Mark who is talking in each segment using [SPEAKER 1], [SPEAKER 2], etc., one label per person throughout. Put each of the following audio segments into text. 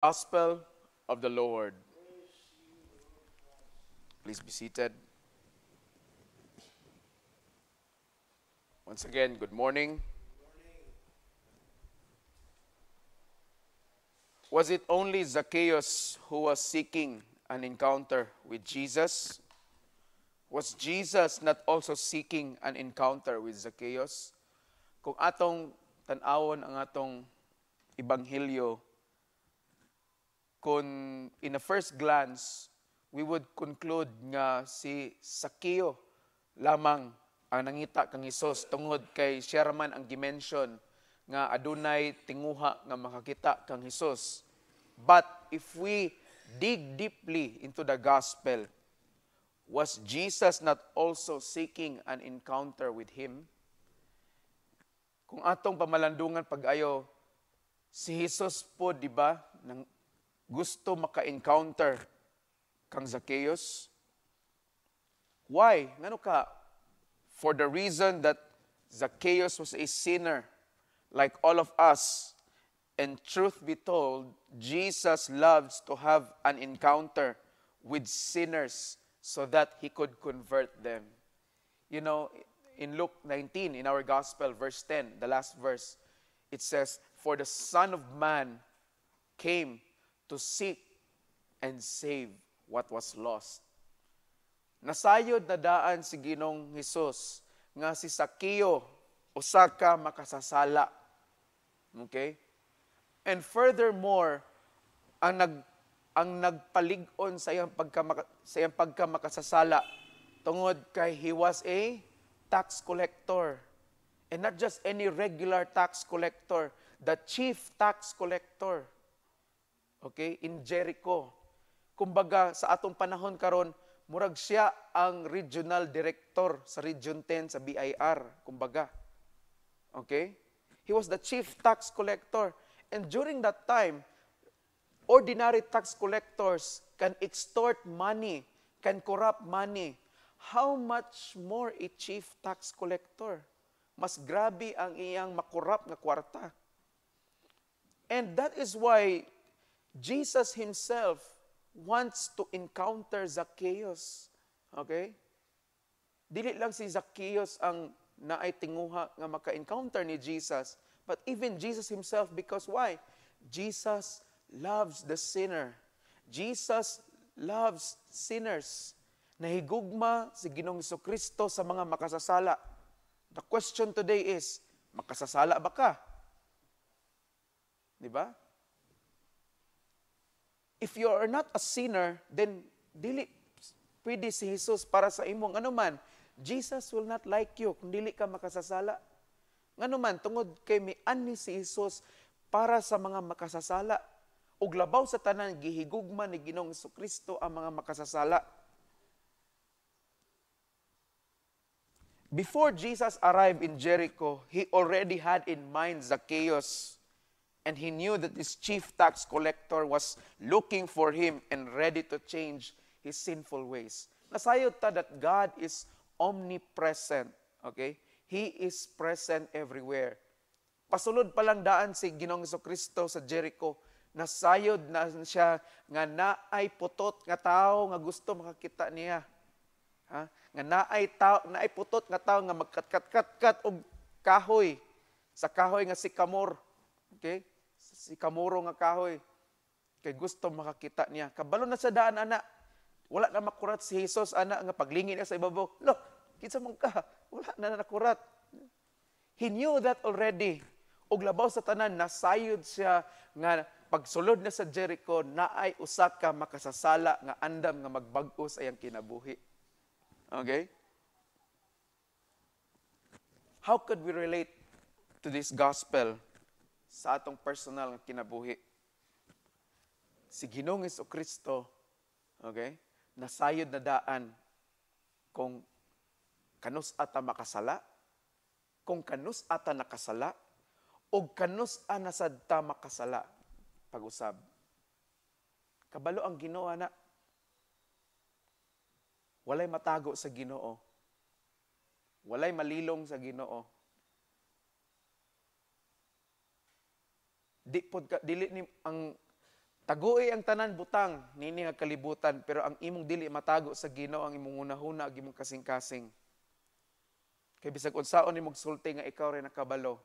[SPEAKER 1] Gospel of the Lord. Please be seated. Once again, good morning. Was it only Zacchaeus who was seeking an encounter with Jesus? Was Jesus not also seeking an encounter with Zacchaeus? Kung atong tan-awon ang atong ebanghelyo, kung in a first glance, we would conclude nga si Zacchaeus lamang ang nangita kang Hesus tungod kay siya raman ang gimension nga adunay tinguha nga makakita kang Hesus. But if we dig deeply into the gospel, was Jesus not also seeking an encounter with him? Kung atong pamalandungan pag-ayo, si Jesus po, di ba, nang gusto maka-encounter kang Zacchaeus? Why? Ngano ka? For the reason that Zacchaeus was a sinner like all of us. And truth be told, Jesus loves to have an encounter with sinners so that he could convert them. You know, in Luke 19, in our gospel, verse 10, the last verse, it says, "For the Son of Man came to seek and save what was lost." Nasayod na daan si Ginong Hesus nga si Zacchaeus usa ka makasasala. Okay? And furthermore, ang nagpalig-on sa iyang pagkamakasasala tungod kay he was a tax collector. And not just any regular tax collector, the chief tax collector. Okay, in Jericho. Kumbaga sa atong panahon karon, murag siya ang regional director sa Region 10 sa BIR, kumbaga. Okay? He was the chief tax collector. And during that time, ordinary tax collectors can extort money, can corrupt money. How much more a chief tax collector? Mas grabe ang iyang makorrupt nga kwarta. And that is why Jesus himself wants to encounter Zacchaeus. Okay? Dili lang si Zacchaeus ang naay tinguha nga maka-encounter ni Jesus, but even Jesus himself, because why? Jesus loves the sinner. Jesus loves sinners. Nahigugma si Ginoong Jesucristo sa mga makasasala. The question today is, makasasala ba ka? Di ba? If you are not a sinner, then dili pwede si Jesus para sa imong anuman. Jesus will not like you kung dili ka makasasala. Nganuman, tungod kay miani si Jesus para sa mga makasasala. Ug labaw sa tanan, gihigugma ni Ginoong Jesucristo ang mga makasasala. Before Jesus arrived in Jericho, he already had in mind Zacchaeus. And he knew that this chief tax collector was looking for him and ready to change his sinful ways. Nasayod ta that God is omnipresent. Okay? He is present everywhere. Pasulod pa lang daan si Ginoong Jesucristo sa Jericho, nasayod na siya nga naay putot nga tao nga gusto makakita niya. Ha? Nga naay putot nga tao nga magkat-kat-kat og kahoy. Sa kahoy nga sikamor. Okay? Si kamuro nga kahoy. Kay gusto makakita niya. Kabalo na sa daan, ana. Wala na makurat si Jesus, ana, nga paglingin niya sa ibabaw. Lo, kinsa man ka? Wala na nakurat. He knew that already. Og labaw sa tanan, nasayod siya nga pagsulod na sa Jericho, naay usa ka makasasala nga andam nga magbag-o sa iyang kinabuhi. Okay? How could we relate to this gospel sa atong personal nga kinabuhi? Si Ginoong Jesucristo, okay, nasayod na daan kung kanus ata makasala, kung kanus ata nakasala, o kanus anasad ta makasala. Pag-usab. Kabalo ang Ginoo, na walay matago sa Ginoo. Walay malilong sa Ginoo. Dili ni ang Taguy ang tanan butang nini nga kalibutan, pero ang imong dili matago sa Ginoo ang imong hunahuna ug imong kasing-kasing. Kay bisag unsaon imong sulti nga ikaw rin nakabalo.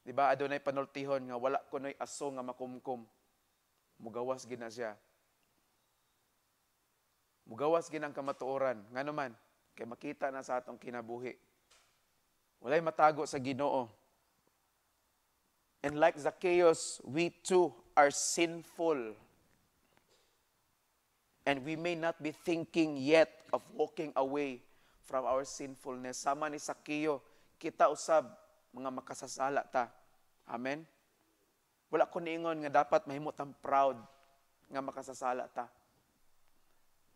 [SPEAKER 1] Di ba adunay panultihon nga wala kunoy aso nga makumkum. Mugawas gid na siya. Mugawas gid ang kamatuoran. Ngano man kay makita na sa atong kinabuhi. Walay matago sa Ginoo. And like Zacchaeus, we too are sinful. And we may not be thinking yet of walking away from our sinfulness. Sama ni Zacchaeus, kita usab mga makasasala ta. Amen? Wala ko niingon nga dapat mahimot ang proud nga makasasala ta.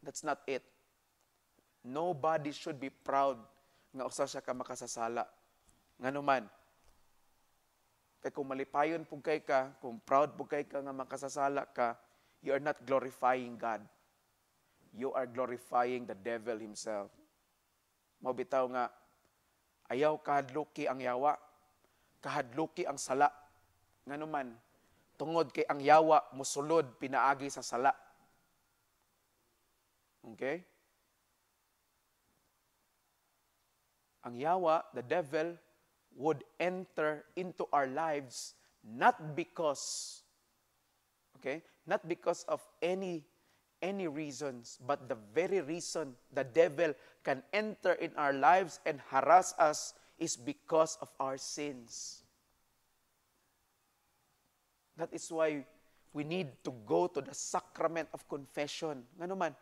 [SPEAKER 1] That's not it. Nobody should be proud nga usa siya ka makasasala. Ngano man, kaya kung malipayon po kay ka, kung proud po kay ka nga makasasala ka, you are not glorifying God. You are glorifying the devil himself. Mabitaw nga, ayaw kahadluki ang yawa, kahadluki ang sala. Nga naman, tungod kay ang yawa, musulod, pinaagi sa sala. Okay? Ang yawa, the devil, would enter into our lives not because of any reasons, but the very reason the devil can enter in our lives and harass us is because of our sins. That is why we need to go to the sacrament of confession. Ano man?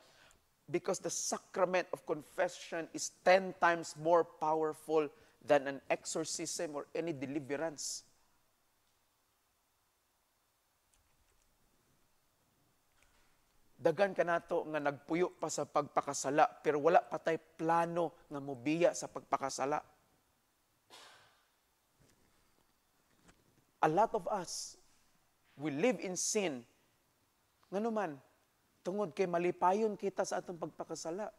[SPEAKER 1] Because the sacrament of confession is 10 times more powerful than an exorcism or any deliverance. Dagan ka nato nga nagpuyo pa sa pagpakasala, pero wala pa tay plano nga mobiya sa pagpakasala. A lot of us, we live in sin. Ngano man, tungod kay malipayon kita sa atong pagpakasala.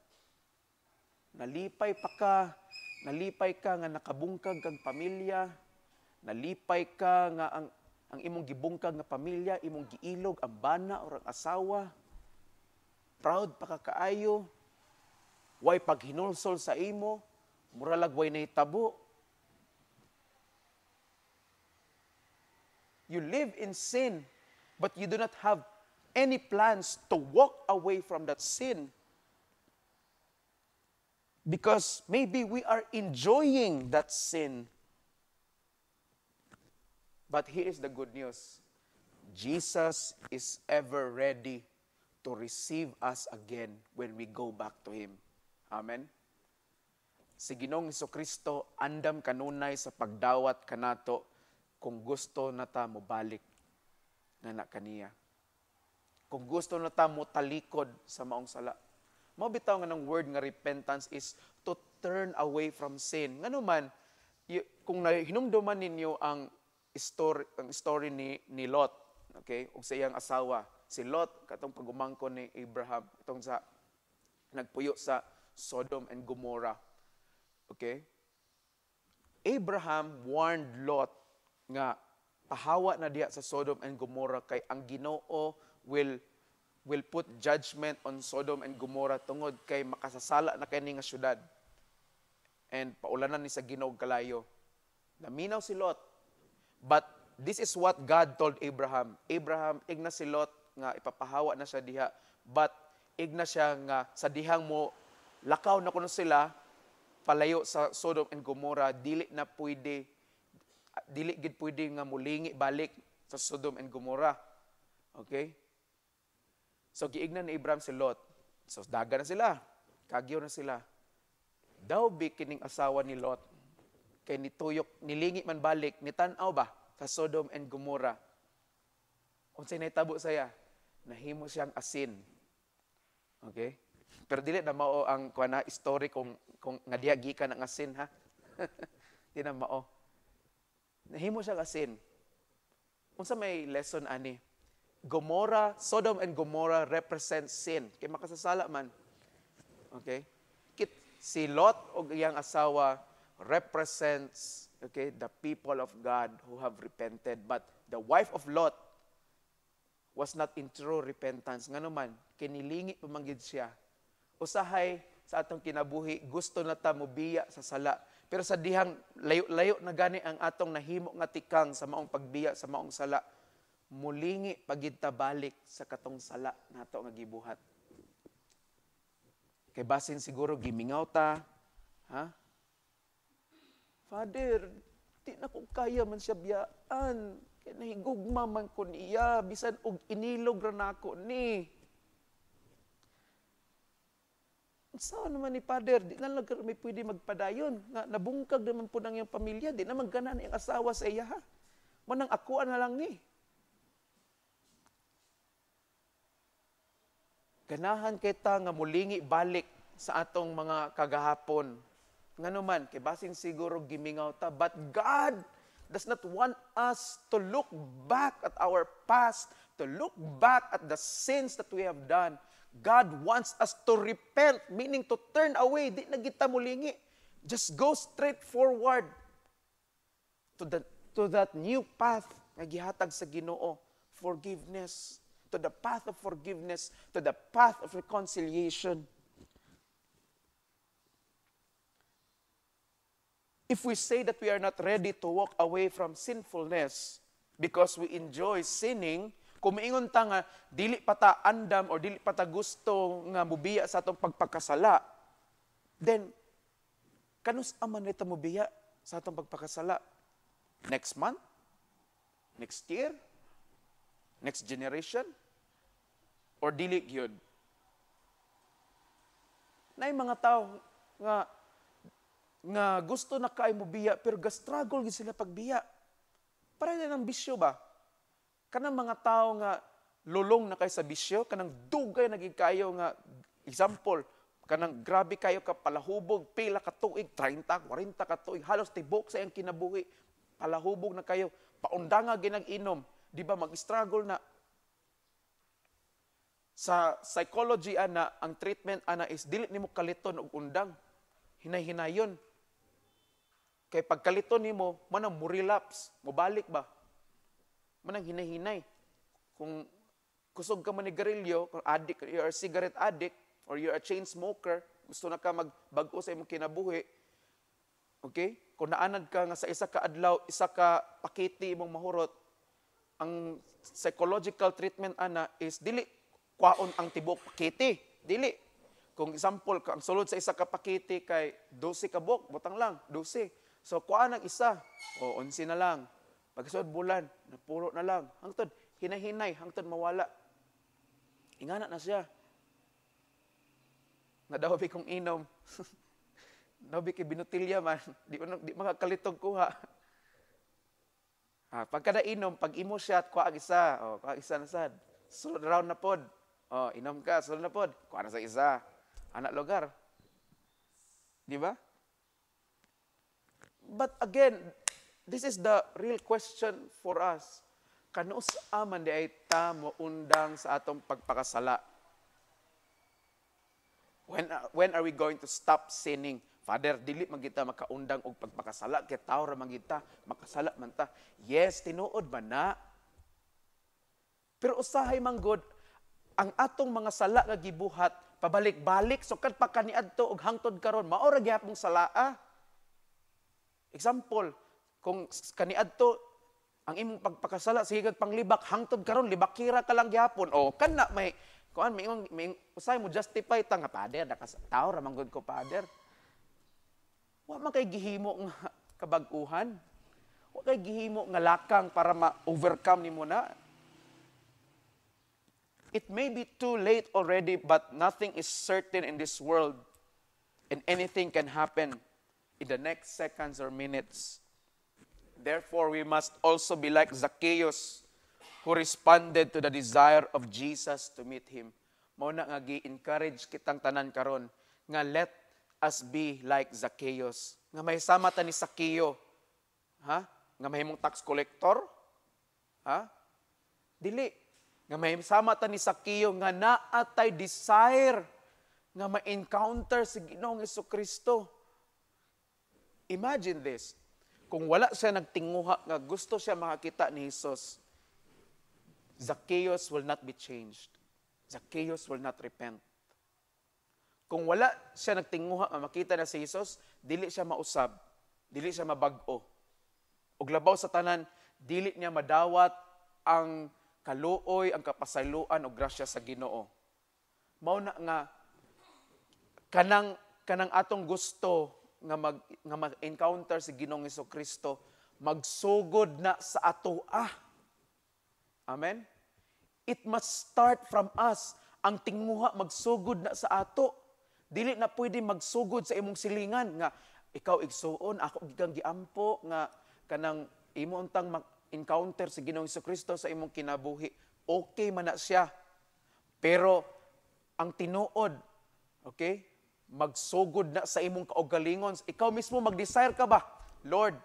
[SPEAKER 1] Nalipay ka nga nakabungkag kang pamilya, nalipay ka nga ang imong gibungkag nga pamilya, imong giilog ang bana o ang asawa, proud pa ka kaayo, way paghinulsol sa imo, muralag way nahitabo. You live in sin, but you do not have any plans to walk away from that sin. Because maybe we are enjoying that sin. But here is the good news. Jesus is ever ready to receive us again when we go back to Him. Amen? Si Ginoong Jesucristo, andam kanunay sa pagdawat kanato kung gusto na ta mo balik na kaniya. Kung gusto na ta mo talikod sa maong sala. Mabitaw nga ng word nga repentance is to turn away from sin. Ngano man, kung hinumduman ninyo ang story ni Lot, okay? O sa iyang asawa, si Lot, katong pagumangko ni Abraham, itong sa nagpuyo sa Sodom and Gomorrah. Okay? Abraham warned Lot nga pahawa na diya sa Sodom and Gomorrah kay ang Ginoo will put judgment on Sodom and Gomorrah tungod kay makasasala na kini nga syudad. And paulanan ni sa Ginoo kalayo. Naminaw si Lot. But this is what God told Abraham. Abraham, igna si Lot nga ipapahawa na siya diha. But igna siya nga sa dihang mo lakaw na kuno sila palayo sa Sodom and Gomorrah, dili gid pwede nga mulingi balik sa Sodom and Gomorrah. Okay? So, giignan ni Abraham si Lot. So, daga na sila. Kagyo na sila. Daw kining asawa ni Lot. Kay nituyok, nilingi man balik, nitanaw ba sa Sodom and Gomorrah? Unsay nahitabo saya? Nahimo siyang asin. Okay? Pero dili na mao ang story kung nga diha gikan ang asin, ha? Di na mao. Nahimo siyang asin. Unsa may lesson ani? Sodom and Gomorrah represent sin. Kay makasasala man. Okay? Si Lot o iyang asawa represents, okay, the people of God who have repented. But the wife of Lot was not in true repentance. Nga naman, kinilingi pamanggid siya. Usahay sa atong kinabuhi, gusto na ta mobiya sa sala. Pero sa dihang layo-layo na gani ang atong nahimo nga tikang sa maong pagbiya sa maong sala, mulingi pagid ta balik sa katong sala nato nga gibuhat. Kay basin siguro gimingaw ta, ha? Father, di na ko kaya man siya biyaan. Kaya nahigugma man ko niya, bisan og inilog ra nako ni. Saan naman ni Father, di na lang may pwede magpadayon. Nabungkag naman po ng iyong pamilya, di na magganan ang asawa sa iya, ha? Manang akuan na lang ni. Ganahan kita nga mulingi balik sa atong mga kagahapon. Nga naman, kay basin siguro gimingaw ta, but God does not want us to look back at our past, to look back at the sins that we have done. God wants us to repent, meaning to turn away. Di na kita mulingi. Just go straight forward to that new path nga gihatag sa Ginoo. Forgiveness. To the path of forgiveness. To the path of reconciliation. If we say that we are not ready to walk away from sinfulness because we enjoy sinning, kung maingon ta nga, dili pa ta andam or dili pa ta gusto nga mubiya sa atong pagpakasala, then, kanus aman nito mubiya sa atong pagpakasala? Next month? Next year? Next generation? Or dili gyud? Na mga tao nga gusto na kaay mubiya, pero ga-struggle gid sila pagbiya. Para na ng bisyo ba? Kanang mga tao nga lulong na kayo sa bisyo, kanang dugay naging kayo nga, example, kanang grabe kayo ka palahubog, pila ka tuig, 30, 40 ka tuig, halos tibok sa iyang kinabuhi, palahubog na kayo, paundanga ginag-inom, di ba mag-struggle na. Sa psychology, ana, ang treatment, ana, is dili nimo kaliton og undang, hinay-hinayon. Kay pagkaliton nimo, manang mo relapse, mo balik ba? Manang hinay-hinay. Kung kusog ka man ni garilyo, kung addict, you are a cigarette addict, or you are a chain smoker, gusto na ka magbago sa imong kinabuhi, okay? Kung naanad ka nga sa isa ka adlaw, isa ka pakiti imong mahurot, ang psychological treatment ana is dili kwaon ang tibok pakiti. Dili. Kung example, ang sulod sa isa ka pakiti kay 12 ka buok, butang lang, 12. So kuan ang isa, o 11 na lang. Pagsunod bulan, napuro na lang. Hangtod, hinay-hinay, hangtod mawala. Ingana na siya. Nadawabi kong inom. Nadawabi kay binutilya man. Di makakalitog kuha. Pagkada inom, pag imo shot, kuha ang isa. Kuha ang isa na sad. Sulod round na pod. Inom ka, sulod na pod. Kuha na sa isa. Anak lugar. Di ba? But again, this is the real question for us. Kanus aman di ay ta mo undang sa atong pagpakasala? When are we going to stop sinning? Father, dili man kita makaundang og pagpakasala kay tao ra man kita makasala man ta. Yes, tinuod man na. Pero usahay man god ang atong mga sala nga gibuhat pabalik-balik so kad pa kaniadto og hangtod karon mao ra gyapon salaa. Example, kung kaniadto ang imong pagpakasala sige kag panglibak hangtod karon libakira ka lang gyapon o kana may kuan may usay mo justify ta nga pader tao ra man gud ko pader. Wa man kay gihimo nga kabag-uhan. Wa kay gihimo nga lakang para ma-overcome nimo na. It may be too late already, but nothing is certain in this world, and anything can happen in the next seconds or minutes. Therefore, we must also be like Zacchaeus, who responded to the desire of Jesus to meet him. Mao na nga gi-encourage kitang tanan karon nga let us be like Zacchaeus. Nga may sama ta ni Zacchaeus. Ha? Nga mahimong tax collector? Ha? Dili. Nga may sama ta ni Zacchaeus nga naatay desire nga ma-encounter si Ginoong Jesucristo. Imagine this. Kung wala siya nagtinguha nga gusto siya makakita ni Jesus, Zacchaeus will not be changed. Zacchaeus will not repent. Kung wala siya nagtinguha, makita na si Jesus, dili siya mausab, dili siya mabag-o. Ug labaw sa tanan, dili niya madawat ang kaluoy, ang kapasaluan o grasya sa Ginoo. Mao na nga kanang atong gusto nga mag-encounter si Ginoong Hesukristo, magsugod na sa atoa. Amen? It must start from us. Ang tinguha magsugod na sa ato. Dili na pwede magsugod sa imong silingan nga ikaw igsuon, ako gigang giampo nga kanang imo untang mag-encounter si Ginoong Hesukristo sa imong kinabuhi. Okay man na siya. Pero ang tinuod, okay? Magsugod na sa imong kaugalingon. Ikaw mismo mag-desire ka ba? Lord,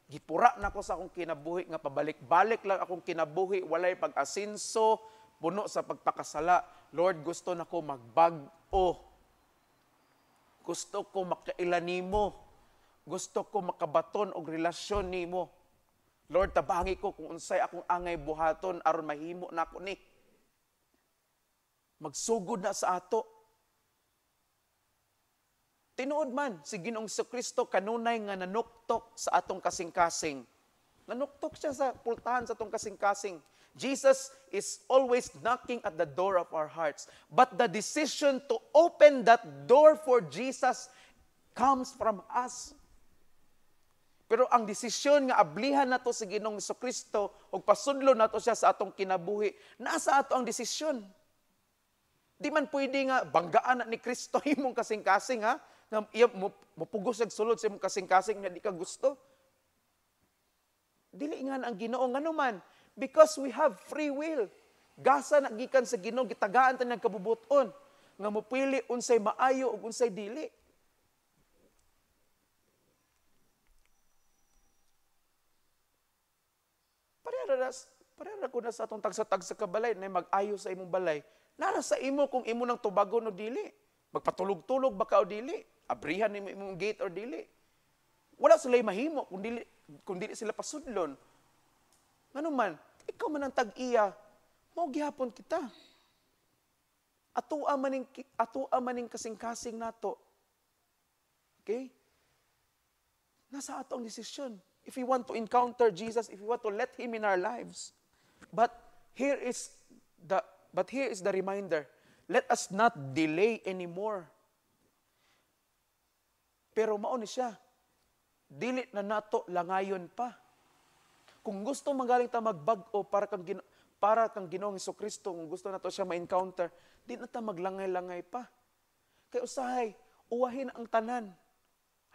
[SPEAKER 1] gipura na ko sa akong kinabuhi nga pabalik-balik lang akong kinabuhi, walay pag-asinso, puno sa pagpakasala. Lord, gusto na ko magbag-o. Gusto ko makailan nimo. Gusto ko makabaton og relasyon nimo. Lord, tabangi ko kung unsay akong angay buhaton aron mahimo nako ni. Magsugod na sa ato. Tinuod man, si Ginoong Hesukristo kanunay nga nanuktok sa atong kasing-kasing. Nanuktok siya sa pultahan sa atong kasing-kasing. Jesus is always knocking at the door of our hearts. But the decision to open that door for Jesus comes from us. Pero ang desisyon nga ablihan nato si Ginoong Hesukristo ug pasudlo nato siya sa atong kinabuhi, nasa ato ang desisyon. Di man pwede nga banggaan na ni Kristo imong kasing-kasing ha, nga iya mupugos og sulod sa imong kasing-kasing nga di ka gusto. Dili nga ang Ginoo ngano man, because we have free will. Gasa na gikan sa Ginoo, gitagaan ta ng kabubuton nga mopili unsay maayo ug unsay dili. Parehara ko na sa atong tagsa-tagsa ka balay na mag-ayo sa imong balay. Nara sa imo kung imo nang tubagon o dili. Magpatulog-tulog ba ka o dili. Abrihan ni imong gate or dili. Wala sila'y mahimo kung dili sila pasudlon. Ano man, ikaw man ang tag-iya, mao gihapon kita. Atua maning kasing-kasing nato. Okay? Nasa ato ang desisyon. If we want to encounter Jesus, if we want to let Him in our lives. But here is the reminder. Let us not delay anymore. Pero mao ni siya. Dili na nato langayon pa. Kung gusto magaling ta magbag-o para kang Ginoong Hesukristo, kung gusto nato siya ma-encounter, di na ta maglangay-langay pa. Kay usahay, uwahin ang tanan.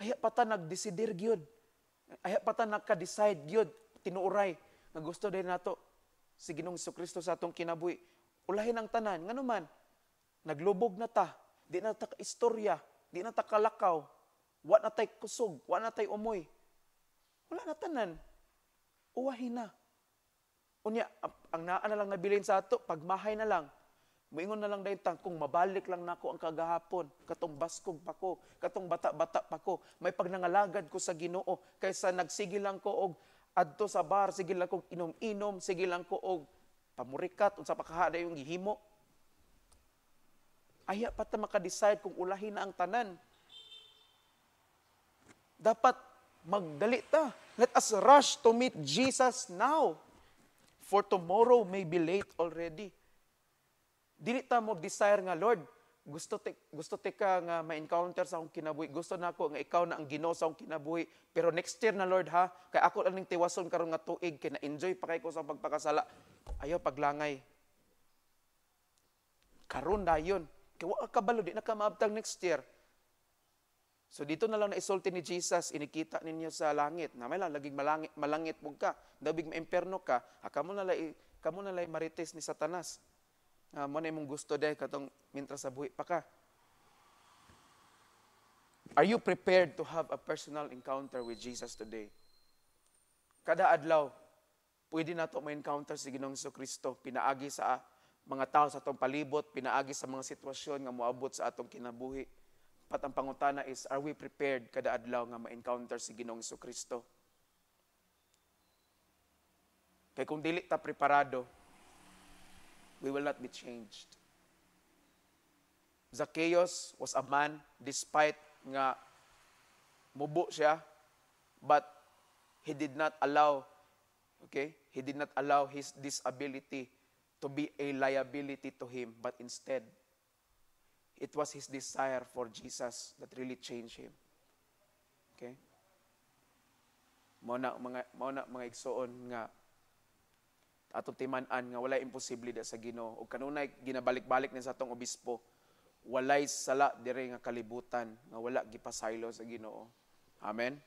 [SPEAKER 1] Aya pa ta nagdesidir gyud. Aya pa ta nagka-decide gyud, tinuuray nga gusto din nato si Ginoong Hesukristo sa atong kinabuhi. Ulahin ang tanan, ngano man, naglubog na ta, di na ta ka-istorya, di na ta kalakaw, wa na tay kusog, wa na tay umoy. Wala na tanan. Uwahin na. Unya, ang naa na lang nabilin sa ato, pagmahay na lang. Moingon na lang dahil kung mabalik lang nako ang kagahapon, katong baskog pa ko, katong bata-bata pa ko, may pagnangalagad ko sa Ginoo, kaysa nagsige lang ko og adto sa bar, sige lang ko inom-inom, sige lang ko og pamurikat, unsa pa kahada yung gihimo. Aya pa ta maka-decide kung ulahin na ang tanan. Dapat magdali ta. Let us rush to meet Jesus now. For tomorrow may be late already. Dili ta mo desire nga, Lord, gusto ka nga ma-encounter sa akong kinabuhi. Gusto na ako nga ikaw na ang Ginoo sa akong kinabuhi. Pero next year na, Lord, ha? Kay ako lang tiwason karon nga tuig, kay na-enjoy pa kay ko sa pagpakasala. Ayaw paglangay. Karon na yun. Kaya wala ka balo, di na ka maabtang next year. So dito na lang na-isulti ni Jesus, inikita ninyo sa langit. Na may lang, laging malangit mo ka. Dabig ma-imperno ka. Kamo na lang marites ni Satanas. Mo na imong gusto dahil katong mintra sa buhi pa ka. Are you prepared to have a personal encounter with Jesus today? Kada adlaw, pwede na ito ma-encounter si Ginoong Hesukristo. Pinaagi sa mga tao sa atong palibot, pinaagi sa mga sitwasyon nga moabot sa atong kinabuhi. Pat ang pangutana is, are we prepared kada adlaw nga ma-encounter si Ginoong Hesukristo? Kaya kung dili ta preparado, we will not be changed. Zacchaeus was a man, despite nga mubo siya, but he did not allow, he did not allow his disability to be a liability to him, but instead, it was his desire for Jesus that really changed him. Okay? Mao na mga igsoon nga atong timan-an nga walay imposible da sa Ginoo. Ug kanunay ginabalik-balik ni sa atong obispo, walay sala dire nga kalibutan nga wala gipasaylo sa Ginoo. Amen.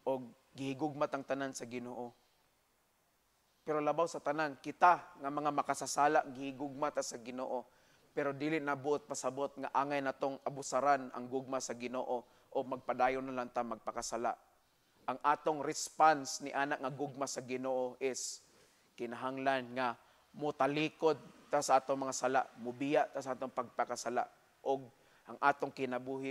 [SPEAKER 1] Og gihigugmat ang tanan sa Ginoo. Pero labaw sa tanan, kita nga mga makasasala gihigugmat sa Ginoo. Pero dili nabuot pasabot nga angay natong abusaran ang gugma sa Ginoo o magpadayon na lang ta magpakasala. Ang atong response ni anak nga gugma sa Ginoo is kinahanglan nga mutalikod ta sa atong mga sala, mubiya ta sa atong pagpakasala, og ang atong kinabuhi